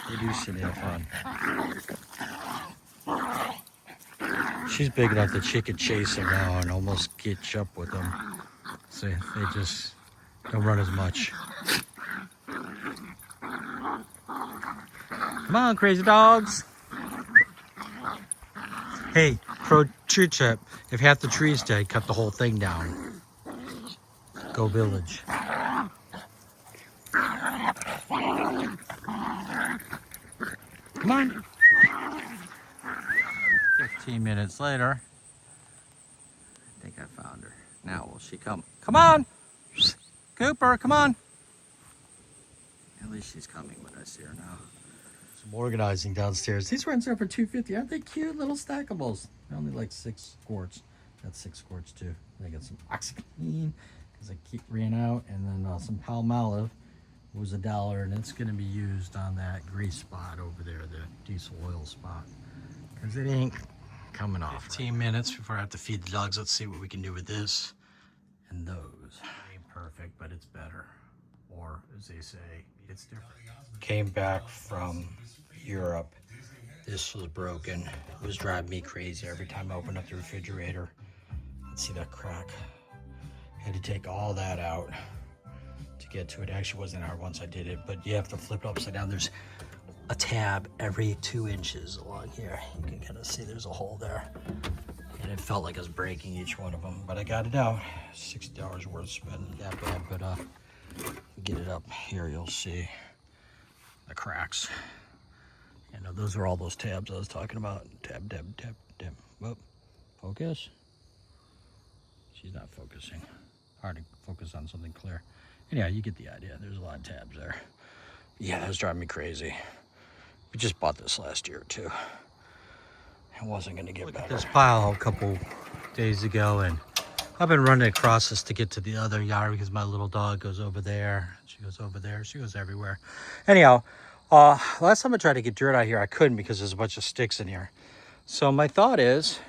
They do seem to have fun. She's big enough that she could chase him now and almost catch up with him. So they just don't run as much. Come on, crazy dogs. Hey, pro tree tip. If half the tree's dead, cut the whole thing down. Go village. Come on. 15 minutes later. I think I found her. Now will she come? Come on! Cooper, come on! At least she's coming when I see her now. Some organizing downstairs. These runs are for $2.50. Aren't they cute little stackables? They're only like 6 quarts. That's 6 quarts too. I got some OxiClean because I ran out, and then some Palmolive was $1, and it's going to be used on that grease spot over there, the diesel oil spot, because it ain't coming off. 15 minutes before I have to feed the dogs. Let's see what we can do with this and those. Ain't perfect, but it's better, or as they say, it's different. Came back from Europe. This was broken. It was driving me crazy every time I opened up the refrigerator. Let's see that crack. Had to take all that out to get to it. Actually wasn't hard once I did it, but you have to flip it upside down. There's a tab every 2 inches along here. You can kind of see there's a hole there, and it felt like I was breaking each one of them, but I got it out. $60 worth spending that bad, but get it up here, you'll see the cracks. You know, those are all those tabs I was talking about. Tab. Whoop. Focus. She's not focusing. Hard to focus on something clear. Anyhow, you get the idea. There's a lot of tabs there. Yeah, that was driving me crazy. We just bought this last year too. It wasn't going to get better. This pile a couple days ago, and I've been running across this to get to the other yard because my little dog goes over there. She goes over there. She goes everywhere. Anyhow, last time I tried to get dirt out here, I couldn't because there's a bunch of sticks in here. So my thought is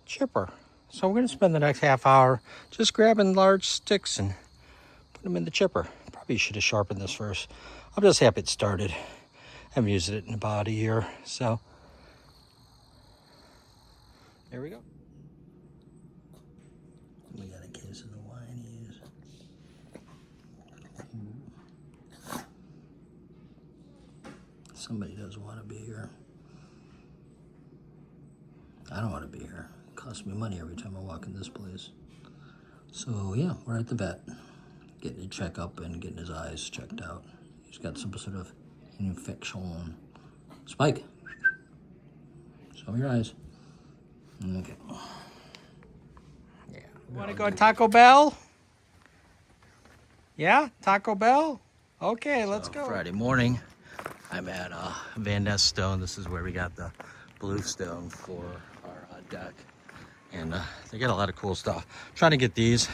chipper. So we're going to spend the next half hour just grabbing large sticks and put them in the chipper. Probably should have sharpened this first. I'm just happy it started. I haven't used it in about a year, so there we go. We got a case of the whinies. Somebody doesn't want to be here. I don't want to be here. It costs me money every time I walk in this place. So yeah, we're at the vet, getting a checkup and getting his eyes checked out. He's got some sort of infection. Spike, show me your eyes. Okay. Yeah. Want to go to Taco Bell? Yeah, Taco Bell? Okay, let's go. Friday morning, I'm at Van Ness Stone. This is where we got the blue stone for our deck. And they got a lot of cool stuff. Trying to get these.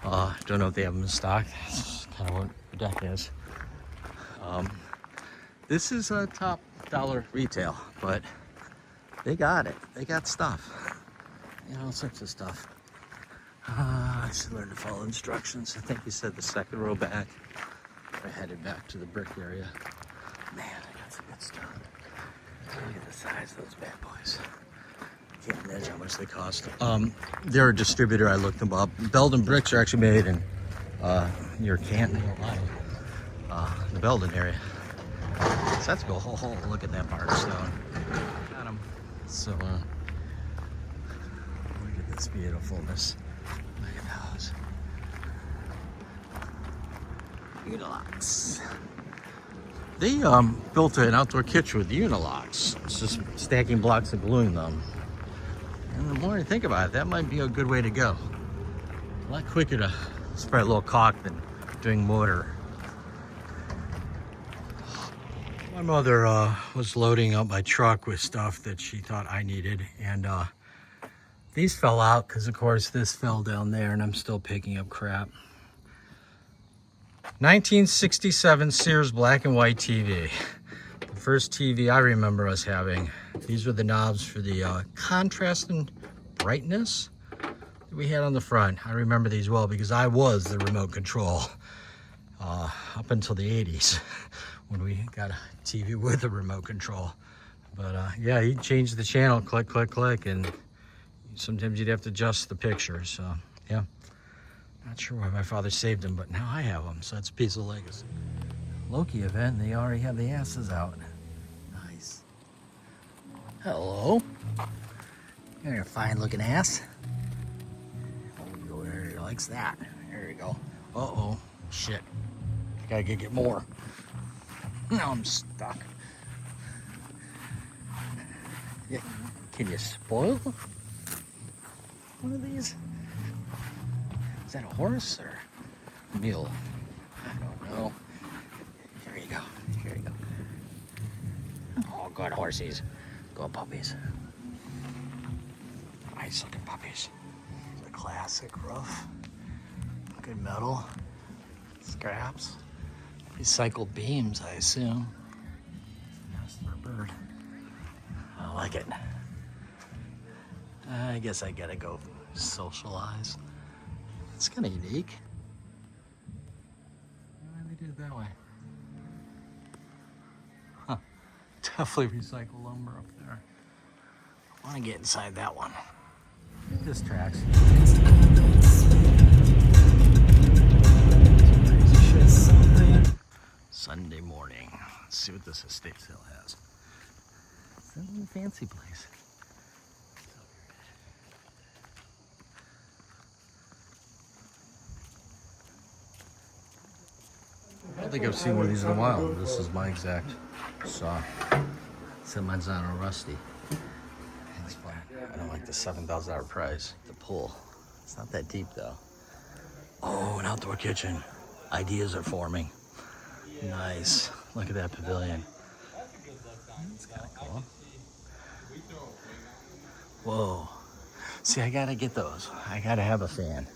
Don't know if they have them in stock. That's kind of what the deck is. This is a top dollar retail, but they got it. They got stuff. You know, all sorts of stuff. I should learn to follow instructions. I think he said the second row back. We're headed back to the brick area. Man, I got some good stuff. Look at the size of those bad boys. Can't edge how much they cost. They're a distributor. I looked them up. Belden bricks are actually made in near Canton, Ohio, the Belden area. So that's cool. Oh, look at that part of stone. Got 'em. So look at this beautifulness. Look at those. Unilocks. They built an outdoor kitchen with Unilocks. It's just stacking blocks and gluing them. And the more I think about it, that might be a good way to go. A lot quicker to spread a little caulk than doing mortar. My mother was loading up my truck with stuff that she thought I needed, and these fell out because, of course, this fell down there, and I'm still picking up crap. 1967 Sears black and white TV. The first TV I remember us having. These were the knobs for the contrast and brightness that we had on the front. I remember these well because I was the remote control up until the 80s when we got a TV with a remote control. But yeah, you changed the channel, click, click, click, and sometimes you'd have to adjust the picture. So yeah. Not sure why my father saved them, but now I have them, so that's a piece of legacy. Loki event, they already have the asses out. Nice. Hello. You're a fine looking ass. Oh, he likes that. There you go. Uh-oh. Shit. Gotta get more. Now I'm stuck. Yeah. Can you spoil one of these? Is that a horse or a mule? I don't know. Here you go. Here you go. Oh, good horsies. Good puppies. Nice looking puppies. The classic roof. Good metal. Scraps. Recycled beams, I assume. That's for a bird. I like it. I guess I gotta go socialize. It's kind of unique. Why they did it that way? Huh. Definitely recycled lumber up there. I want to get inside that one. This tracks. Sunday morning. Let's see what this estate sale has. It's a little fancy place. I don't think I've seen one of these in a while. This is my exact saw. Except mine's not all rusty. It's fine. I don't like the $7,000 price. The pool. It's not that deep though. Oh, an outdoor kitchen. Ideas are forming. Nice. Look at that pavilion. That's kind of cool. Whoa. See, I gotta get those. I gotta have a fan.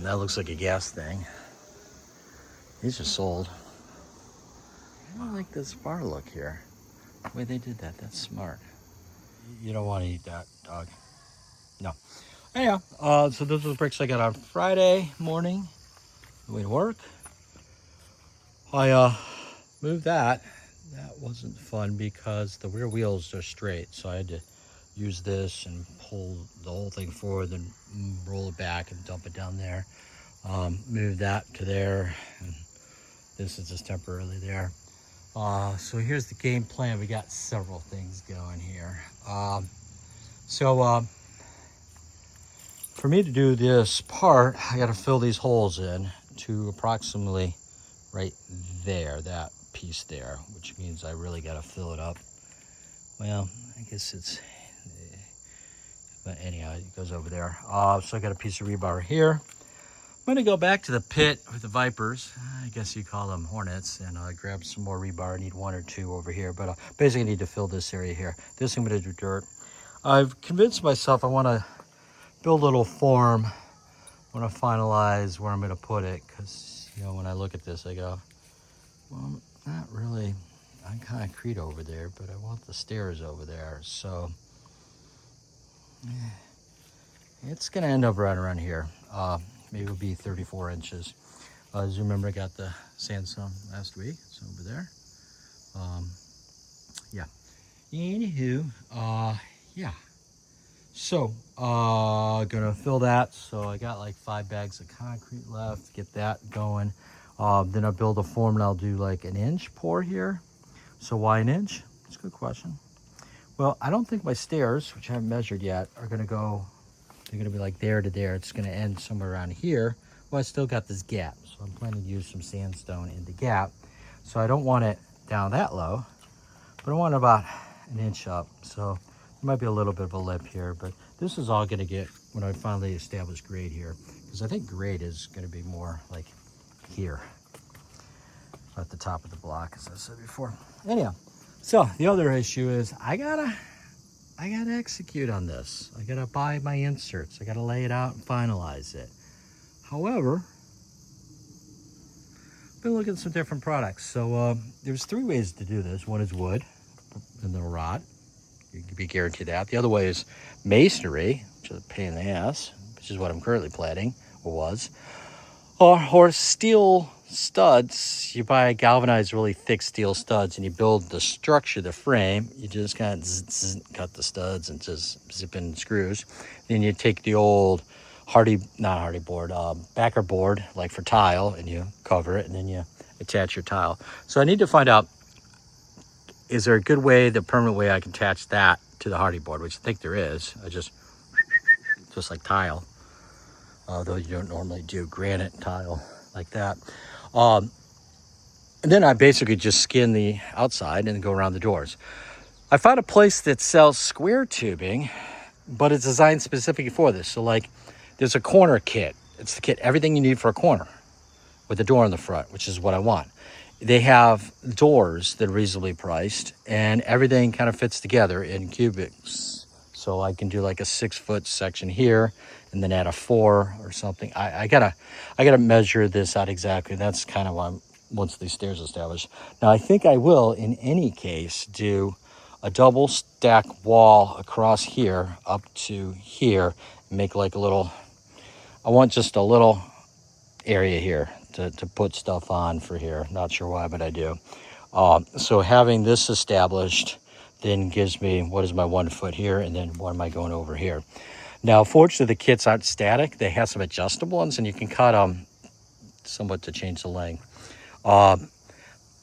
That looks like a gas thing. These are sold. I don't like this bar look here. The way they did that, that's smart. You don't want to eat that, dog. No. Anyhow, so those are the bricks I got on Friday morning. The way to work. I moved that. That wasn't fun because the rear wheels are straight. So I had to use this and pull the whole thing forward, then roll it back and dump it down there. Move that to there. And this is just temporarily there. So here's the game plan. We got several things going here. For me to do this part, I got to fill these holes in to approximately right there, that piece there, which means I really got to fill it up. Well, I guess it's, but anyhow, it goes over there. So I got a piece of rebar here. I'm gonna go back to the pit with the Vipers. I guess you call them Hornets, and grab some more rebar. I need one or two over here, but basically I need to fill this area here. This I'm gonna do dirt. I've convinced myself I wanna build a little form. I wanna finalize where I'm gonna put it, because you know, when I look at this, I go, well, not really. I'm concrete over there, but I want the stairs over there. So it's gonna end up right around here. Maybe it'll be 34 inches. As you remember, I got the sandstone last week. It's over there. Yeah. Anywho, yeah. So, gonna fill that. So I got like 5 bags of concrete left, get that going. Then I'll build a form and I'll do like an inch pour here. So why an inch? That's a good question. Well, I don't think my stairs, which I haven't measured yet, are gonna go, they're gonna be like there to there. It's gonna end somewhere around here. Well, I still got this gap. So I'm planning to use some sandstone in the gap. So I don't want it down that low, but I want it about an inch up. So there might be a little bit of a lip here, but this is all gonna get when I finally establish grade here, because I think grade is gonna be more like here at the top of the block, as I said before. Anyhow, so the other issue is I gotta execute on this. I gotta buy my inserts. I gotta lay it out and finalize it. However, I've been looking at some different products. So there's 3 ways to do this. One is wood and the rod. You can be guaranteed that. The other way is masonry, which is a pain in the ass, which is what I'm currently planning, or was. Or steel studs. You buy galvanized, really thick steel studs, and you build the structure, the frame. You just kind of cut the studs and just zip in screws. Then you take the old backer board, like for tile, and you cover it, and then you attach your tile. So I need to find out, is there a good way, the permanent way I can attach that to the hardy board, which I think there is. I just like tile, though you don't normally do granite tile like that. And then I basically just skin the outside and then go around the doors. I found a place that sells square tubing, but it's designed specifically for this. So like there's a corner kit. It's the kit, everything you need for a corner with a door in the front, which is what I want. They have doors that are reasonably priced, and everything kind of fits together in cubics. So I can do like a 6-foot section here and then add a 4 or something. I gotta measure this out exactly. That's kind of why once these stairs established. Now I think I will, in any case, do a double stack wall across here up to here, and make like a little, I want just a little area here to put stuff on for here. Not sure why, but I do. So having this established then gives me, what is my 1 foot here, and then what am I going over here? Now, fortunately, the kits aren't static. They have some adjustable ones, and you can cut them somewhat to change the length.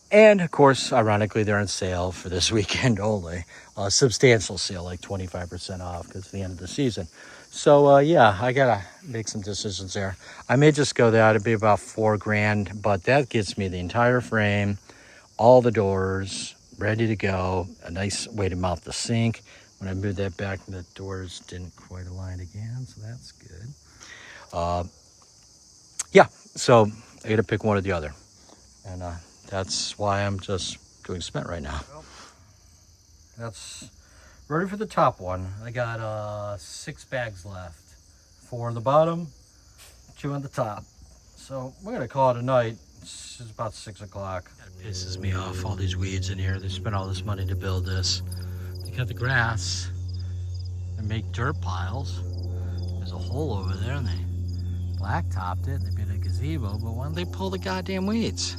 And of course, ironically, they're on sale for this weekend only. Substantial sale, like 25% off, because it's the end of the season. So yeah, I gotta make some decisions there. I may just go that. It'd be about $4 grand, but that gets me the entire frame, all the doors ready to go. A nice way to mount the sink. When I moved that back, the doors didn't quite align again, so that's good. Yeah, so I gotta pick one or the other, and that's why I'm just doing cement right now. That's ready for the top one. I got 6 bags left. 4 on the bottom, 2 on the top. So we're gonna call it a night. It's about 6 o'clock. It pisses me off, all these weeds in here. They spent all this money to build this. They cut the grass and make dirt piles. There's a hole over there and they blacktopped it. They made a gazebo, but why don't they pull the goddamn weeds?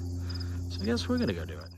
So I guess we're gonna go do it.